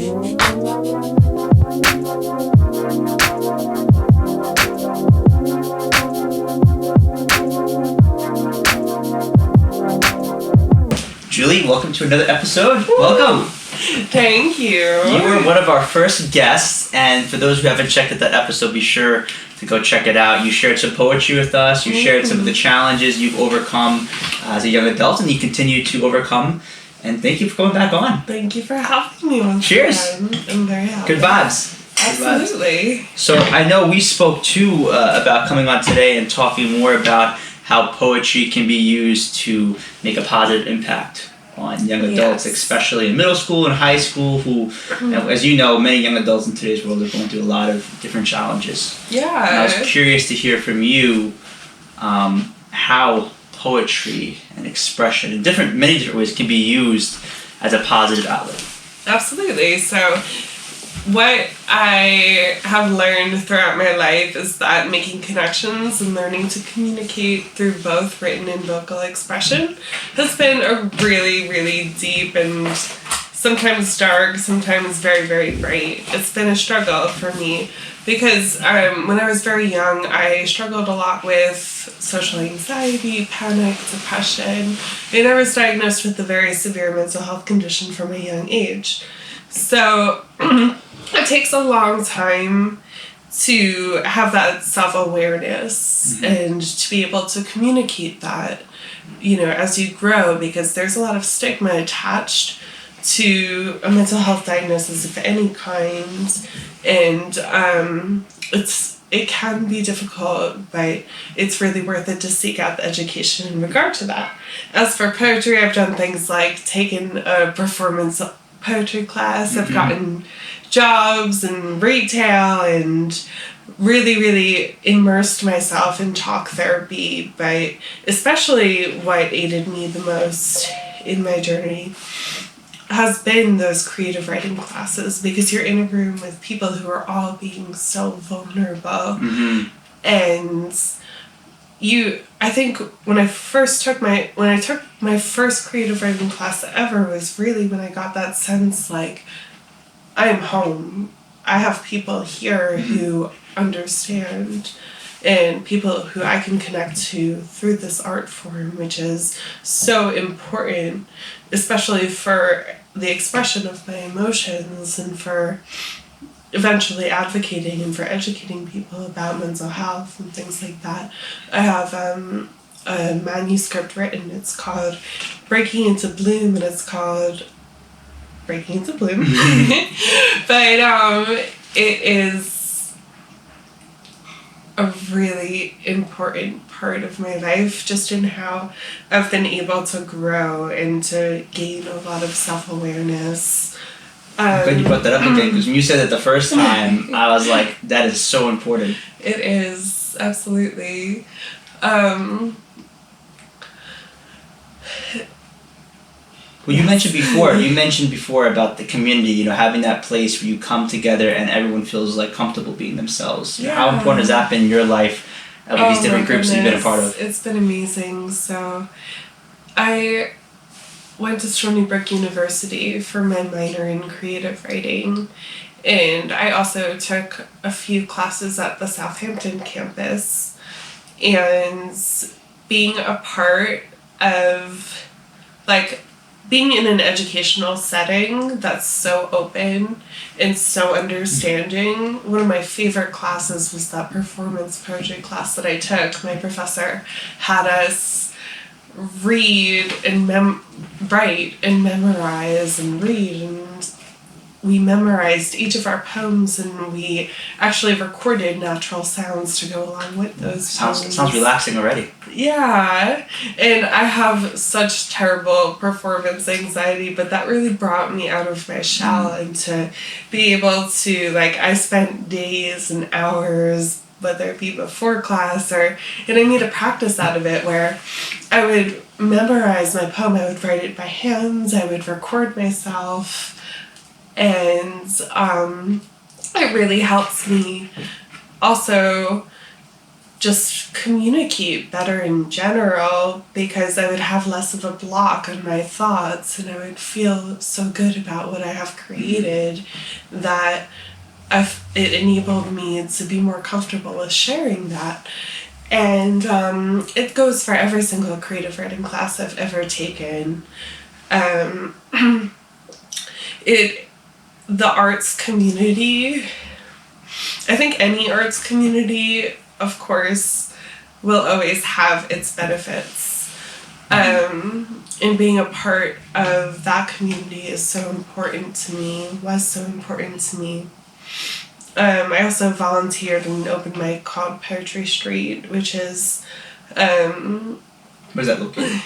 Julie, welcome to another episode. Woo! Welcome. Thank you. You were one of our first guests, and for those who haven't checked out that episode, be sure to go check it out. You shared some poetry with us. You shared some of the challenges you've overcome as a young adult, and you continue to overcome. And thank you for coming back on. Thank you for having me once Cheers. again. I'm very happy. Good vibes. Absolutely. So I know we spoke too about coming on today and talking more about how poetry can be used to make a positive impact on young adults, especially in middle school and high school, who, as you know, many young adults in today's world are going through a lot of different challenges. Yeah. And I was curious to hear from you how poetry and expression in many different ways can be used as a positive outlet. Absolutely. So what I have learned throughout my life is that making connections and learning to communicate through both written and vocal expression has been a really, really deep and sometimes dark, sometimes very, very bright. It's been a struggle for me because when I was very young, I struggled a lot with social anxiety, panic, depression, and I was diagnosed with a very severe mental health condition from a young age. So it takes a long time to have that self-awareness and to be able to communicate that, as you grow, because there's a lot of stigma attached to a mental health diagnosis of any kind, and it can be difficult, but it's really worth it to seek out the education in regard to that. As for poetry, I've done things like taken a performance poetry class. I've gotten jobs in retail and really, really immersed myself in talk therapy, but especially what aided me the most in my journey has been those creative writing classes, because you're in a room with people who are all being so vulnerable. And I think when I took my first creative writing class ever was really when I got that sense like, I'm home. I have people here who understand, and people who I can connect to through this art form, which is so important, especially for the expression of my emotions and for eventually advocating and for educating people about mental health and things like that. I have a manuscript written. It's called Breaking into Bloom, and it's called Breaking into Bloom. But it is a really important part of my life, just in how I've been able to grow and to gain a lot of self-awareness. I'm glad you brought that up again, because when you said it the first time, I was like, that is so important. It is, absolutely. Well, you mentioned before about the community, having that place where you come together and everyone feels like comfortable being themselves. Yeah. How important has that been in your life, with these different groups that you've been a part of? It's been amazing. So I went to Stony Brook University for my minor in creative writing, and I also took a few classes at the Southampton campus, and being a part of being in an educational setting that's so open and so understanding. One of my favorite classes was that performance poetry class that I took. My professor had us read and write and memorize and read, and we memorized each of our poems, and we actually recorded natural sounds to go along with those poems. Sounds relaxing already. Yeah, and I have such terrible performance anxiety, but that really brought me out of my shell, and to be able to, I spent days and hours, whether it be before class and I made a practice out of it where I would memorize my poem, I would write it by hand, I would record myself, and it really helps me also just communicate better in general, because I would have less of a block on my thoughts, and I would feel so good about what I have created that it enabled me to be more comfortable with sharing that. And it goes for every single creative writing class I've ever taken. The arts community, I think any arts community, of course, will always have its benefits. And being a part of that community is so important to me, was so important to me. I also volunteered in an open mic called Poetry Street, which is... Where's that located?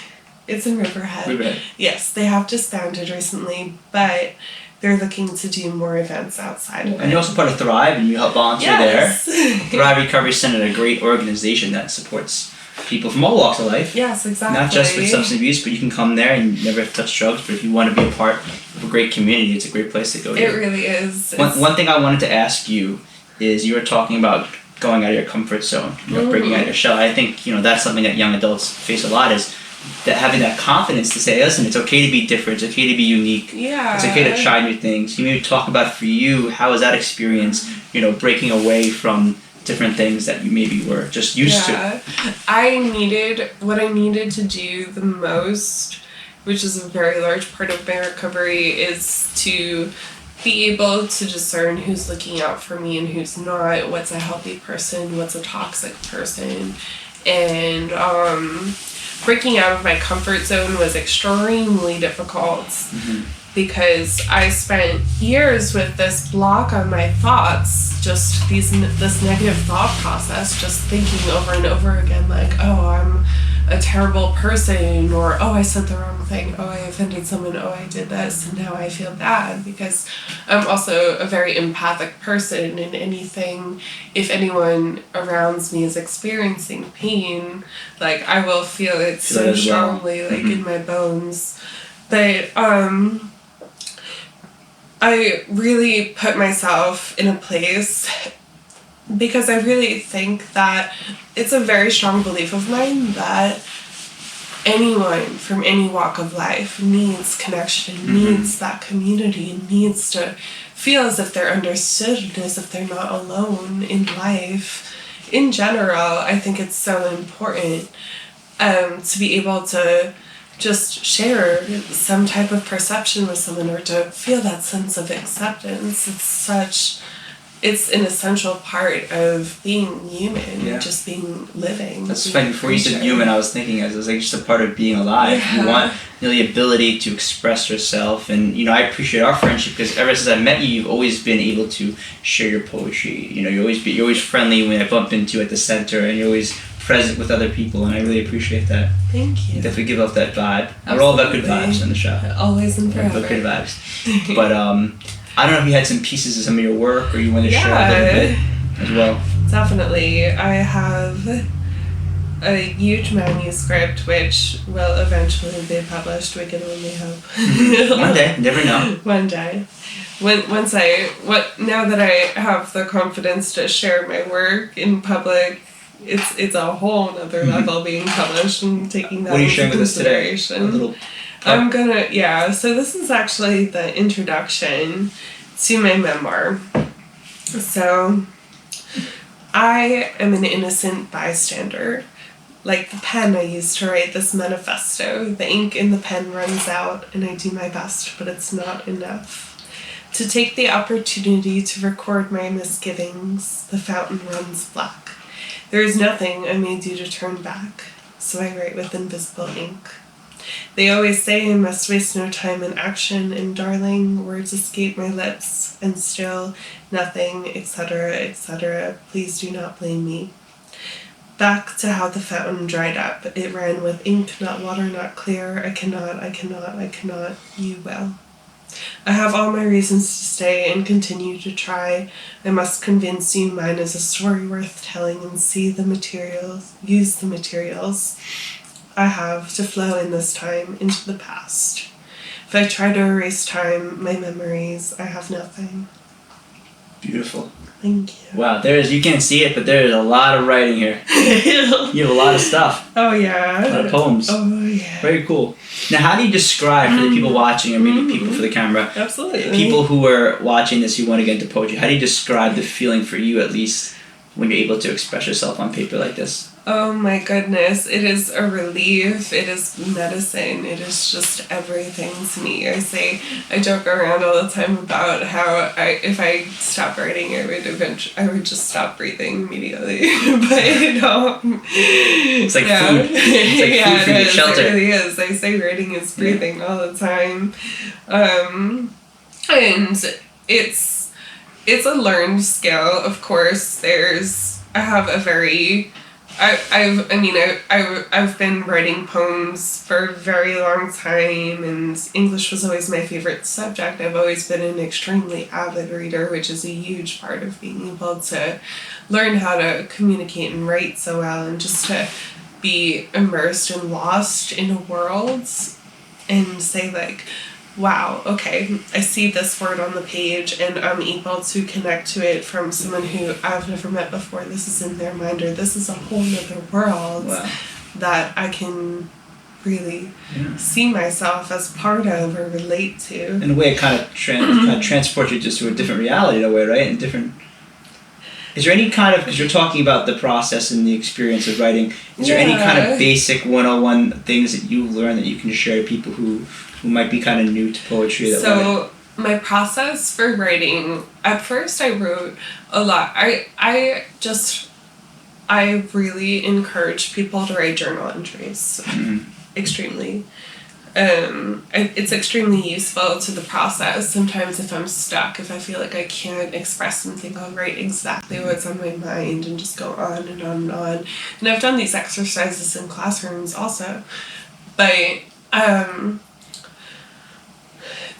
It's in Riverhead. Yes, they have disbanded recently, but they're looking to do more events outside of it. And you're also part of Thrive, and you help volunteer there. Thrive Recovery Center, a great organization that supports people from all walks of life. Yes, exactly. Not just with substance abuse, but you can come there and never touch drugs, but if you want to be a part of a great community, it's a great place to go to. It really is. One thing I wanted to ask you is, you were talking about going out of your comfort zone, breaking out of your shell. I think, that's something that young adults face a lot, is that having that confidence to say, listen, it's okay to be different, it's okay to be unique, it's okay to try new things. Can you maybe talk about, for you, how was that experience, breaking away from different things that you maybe were just used to? What I needed to do the most, which is a very large part of my recovery, is to be able to discern who's looking out for me and who's not, what's a healthy person, what's a toxic person. And breaking out of my comfort zone was extremely difficult, because I spent years with this block on my thoughts, just this negative thought process, just thinking over and over again, like, oh, I'm a terrible person, or oh, I said the wrong thing, oh, I offended someone, oh, I did this, and now I feel bad, because I'm also a very empathic person, and if anyone around me is experiencing pain, like, I will feel it so strongly, like, in my bones. But I really put myself in a place, because I really think that it's a very strong belief of mine that anyone from any walk of life needs connection, needs that community, needs to feel as if they're understood and as if they're not alone in life. In general, I think it's so important to be able to just share some type of perception with someone, or to feel that sense of acceptance. It's an essential part of being human, just being living. That's funny. Before you said human, I was thinking as like just a part of being alive. Yeah. You want the ability to express yourself, and I appreciate our friendship, because ever since I met you, you've always been able to share your poetry. You're always friendly when I bump into you at the center, and you're always present with other people, and I really appreciate that. Thank you. Definitely give off that vibe. Absolutely. We're all about good vibes on the show. Always and forever. About good vibes. But I don't know if you had some pieces of some of your work, or you want to share a little bit as well. Definitely. I have a huge manuscript which will eventually be published. We can only hope. One day, never know. One day. Now that I have the confidence to share my work in public, it's a whole other level being published and taking that into consideration. So this is actually the introduction to my memoir. So, I am an innocent bystander. Like the pen I used to write this manifesto, the ink in the pen runs out, and I do my best, but it's not enough. To take the opportunity to record my misgivings, the fountain runs black. There is nothing I may do to turn back, so I write with invisible ink. They always say I must waste no time in action, and darling, words escape my lips, and still nothing, etc., etc. Please do not blame me. Back to how the fountain dried up. It ran with ink, not water, not clear. I cannot, you will. I have all my reasons to stay and continue to try. I must convince you mine is a story worth telling, and use the materials I have to flow in this time into the past. If I try to erase time, my memories, I have nothing. Beautiful. Thank you. Wow, you can't see it, but there is a lot of writing here. You have a lot of stuff. Oh, yeah. A lot of poems. Oh, yeah. Very cool. Now, how do you describe, for the people watching, or maybe people for the camera, Absolutely. people who are watching this who want to get into poetry, how do you describe the feeling for you, at least, when you're able to express yourself on paper like this? Oh my goodness, it is a relief, it is medicine, it is just everything to me. I joke around all the time about how if I stopped writing, I would just stop breathing immediately. But it's like food. It's like food for your shelter. It really is. I say writing is breathing all the time. And it's a learned skill, of course. I have a very I've been writing poems for a very long time, and English was always my favorite subject. I've always been an extremely avid reader, which is a huge part of being able to learn how to communicate and write so well, and just to be immersed and lost in a world and say, like, wow, okay, I see this word on the page and I'm able to connect to it from someone who I've never met before. This is in their mind, or this is a whole other world that I can really see myself as part of or relate to. In a way, it kind of transports you just to a different reality in a way, right? And different... Is there any kind of, because you're talking about the process and the experience of writing, is there any kind of basic 101 things that you learn that you can share to people who might be kind of new to poetry? My process for writing, at first I wrote a lot. I really encourage people to write journal entries. Extremely. It's extremely useful to the process. Sometimes if I'm stuck, if I feel like I can't express something, I'll write exactly what's on my mind and just go on and on and on. And I've done these exercises in classrooms also. But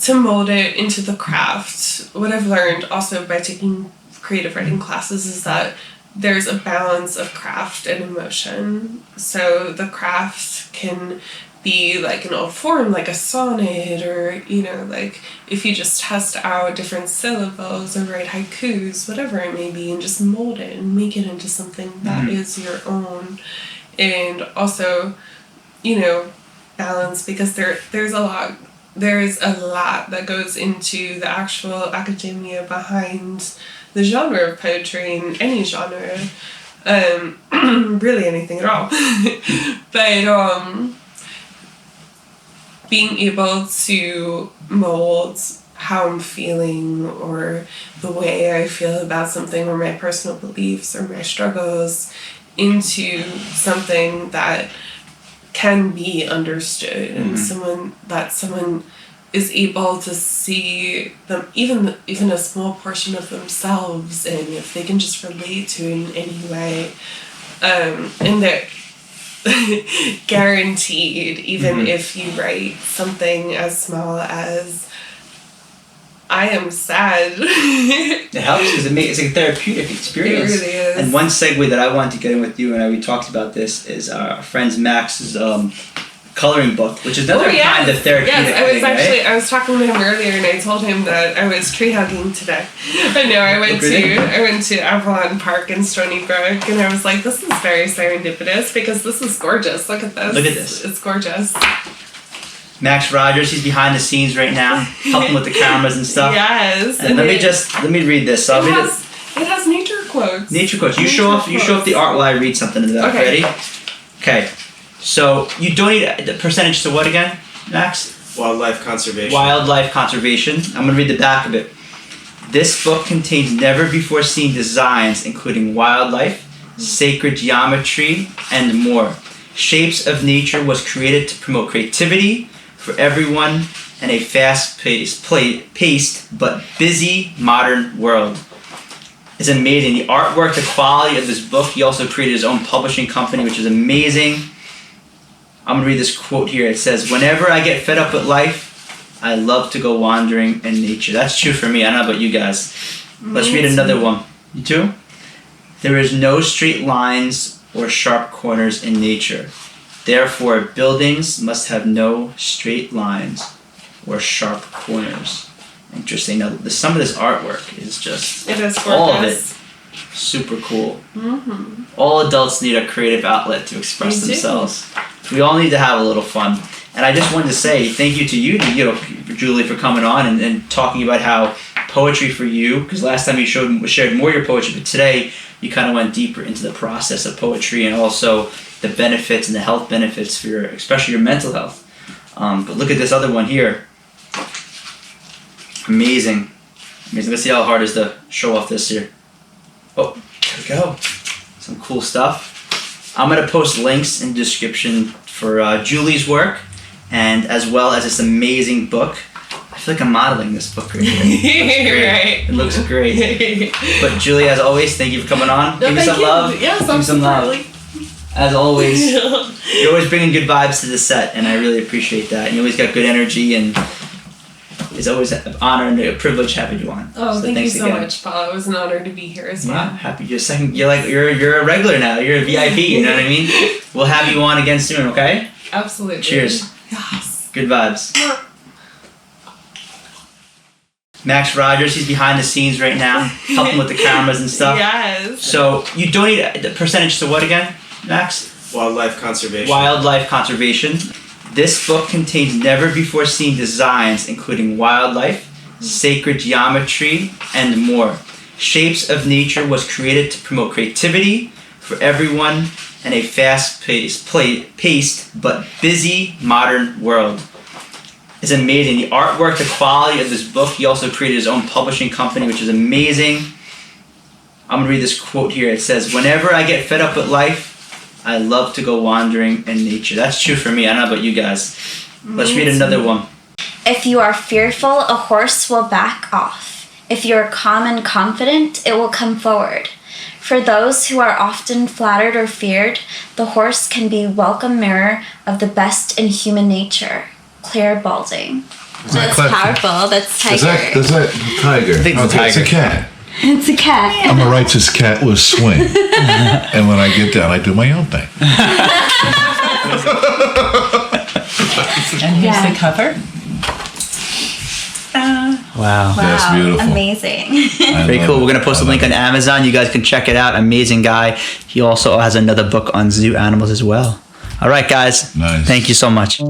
to mold it into the craft, what I've learned also by taking creative writing classes is that there's a balance of craft and emotion. So the craft can be like an old form, like a sonnet, or, like if you just test out different syllables or write haikus, whatever it may be, and just mold it and make it into something that is your own. And also, balance, because there's a lot that goes into the actual academia behind the genre of poetry, in any genre, really anything at all. But being able to mold how I'm feeling, or the way I feel about something, or my personal beliefs or my struggles, into something that can be understood, and someone is able to see them, even a small portion of themselves, and if they can just relate to it in any way, and they're guaranteed, even if you write something as small as I am sad. It helps because it's a therapeutic experience. It really is. And one segue that I wanted to get in with you, and we talked about this, is our friend Max's coloring book, which is another kind of therapeutic thing, right? I was talking to him earlier, and I told him that I was tree hugging today. But no, I went to Avalon Park in Stony Brook, and I was like, this is very serendipitous, because this is gorgeous. Look at this. It's gorgeous. Max Rogers, he's behind the scenes right now, helping with the cameras and stuff. Yes. And let me read this. So it has nature quotes. Nature quotes. You show off the art while I read something to that. Okay. Ready? Okay. So you donate the percentage to what again, Max? Wildlife conservation. Wildlife conservation. I'm going to read the back of it. This book contains never before seen designs including wildlife, sacred geometry, and more. Shapes of Nature was created to promote creativity for everyone in a fast-paced but busy modern world. It's amazing. The artwork, the quality of this book. He also created his own publishing company, which is amazing. I'm going to read this quote here. It says, "Whenever I get fed up with life, I love to go wandering in nature." That's true for me. I don't know about you guys. Let's read another one. You too? "There is no straight lines or sharp corners in nature. Therefore, buildings must have no straight lines or sharp corners." interesting. Now, some of this artwork is just It is gorgeous. all of it super cool. Mm-hmm. All adults need a creative outlet to express themselves. We all need to have a little fun. And I just wanted to say thank you to you, Julie, for coming on and talking about how poetry for you, because last time you shared more of your poetry, but today you kind of went deeper into the process of poetry and also the benefits and the health benefits for especially your mental health. But look at this other one here. Amazing. Let's see how hard it is to show off this here. Oh, there we go. Some cool stuff. I'm going to post links in the description for Julie's work and as well as this amazing book. I feel like I'm modeling this book right here. Right. It looks great. But Julie, as always, thank you for coming on. Give me some love. Yes, Give me some love. As always, Yeah. you're always bringing good vibes to the set, and I really appreciate that. And you always got good energy, and it's always an honor and a privilege having you on. Oh, so thank you so again. much, Paul. It was an honor to be here as well. Yeah, happy you're second. You're a regular now. You're a VIP. You know what I mean? We'll have you on again soon. Okay? Absolutely. Cheers. Yes. Good vibes. Max Rogers, he's behind the scenes right now, helping with the cameras and stuff. Yes. So you donate the percentage to what again, Max? Wildlife conservation. Wildlife conservation. This book contains never before seen designs including wildlife, sacred geometry, and more. Shapes of Nature was created to promote creativity for everyone in a fast-paced but busy modern world. It's amazing. The artwork, the quality of this book. He also created his own publishing company, which is amazing. I'm going to read this quote here. It says, "Whenever I get fed up with life, I love to go wandering in nature." That's true for me. I don't know about you guys. Let's read another one. If you are fearful, a horse will back off. If you are calm and confident, it will come forward. For those who are often flattered or feared, the horse can be a welcome mirror of the best in human nature. Claire Balding. That's powerful. That's tiger. Is that tiger? I think it's a It's a cat. It's a cat. I'm a righteous cat with swing. And when I get down, I do my own thing. And here's the cover. Wow. That's beautiful. Amazing. Very cool. We're going to post a link on Amazon. You guys can check it out. Amazing guy. He also has another book on zoo animals as well. All right, guys. Nice. Thank you so much.